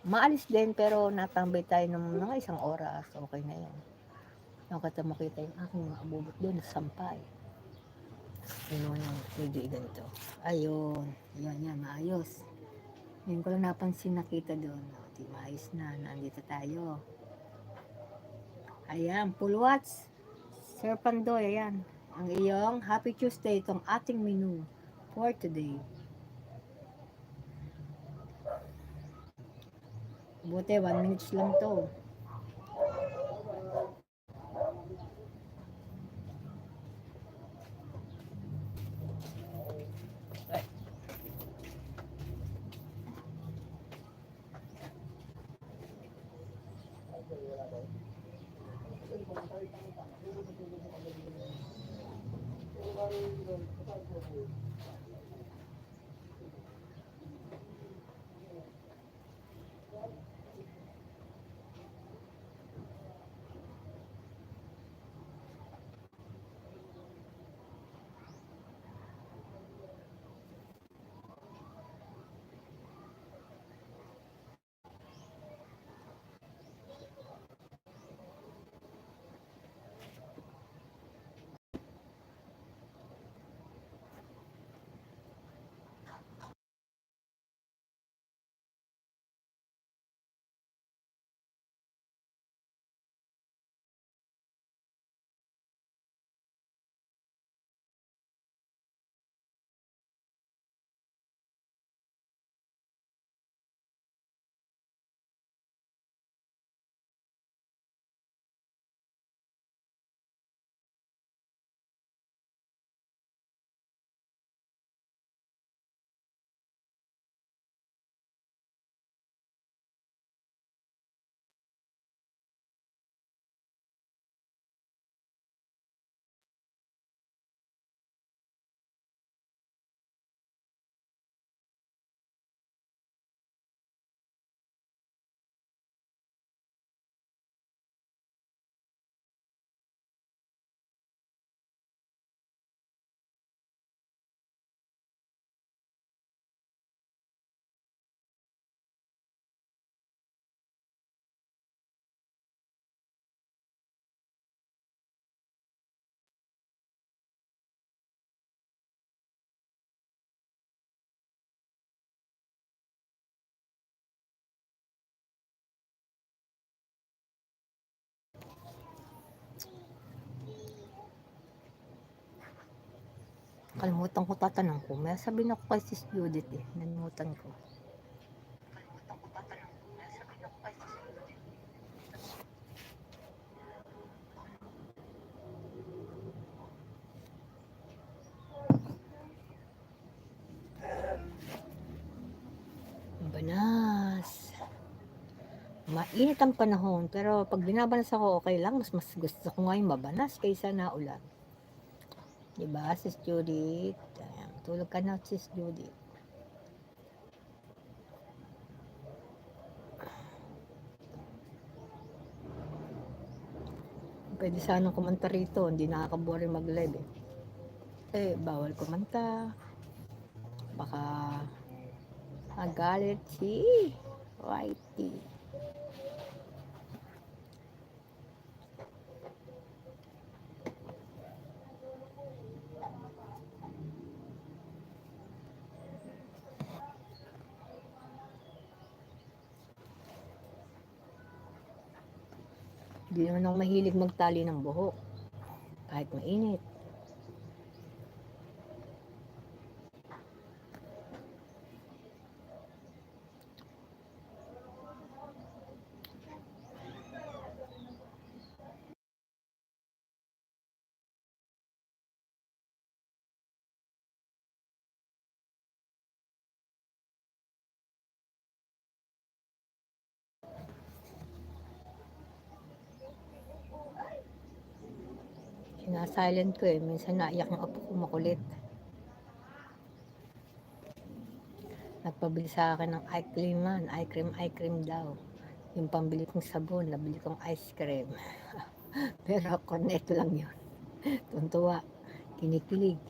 Maalis din pero natambay tayo ng mga isang oras, okay na yun. Nakita makita yung aking mga abubot doon sa sampay. Yun yung medyo ganito. Ayun, yan, maayos. Ngayon ko lang napansin nakita doon. Di maayos na, nandito tayo. Ayan, full watch. Sir Pandoy, ayan. Ang iyong Happy Tuesday, itong ating menu for today. Buti, 1 minutes lang to. Kalimutan ko tatanong ko. May sabihin ako kay Sis Judith eh. Nalimutan ko. Banas. Mainit ang panahon, pero pag binabanas ako, okay lang. Mas gusto ko ngayon mabanas kaysa naulan. Diba, Sis Judith? Ayan, tulog ka na, Sis Judith. Pwede sanang kumanta rito, hindi nakakaboring mag-live eh. Bawal kumanta. Baka magalit si Whitey. Hindi naman ako mahilig magtali ng buhok. Kahit mainit. Sinasilent ko eh. Minsan naiyak ng apo ko makulit. Nagpabili sa akin ng eye cream daw. Yung pambili kong sabon, nabili kong ice cream. Pero connect lang yun. Tuntua, kinikilig.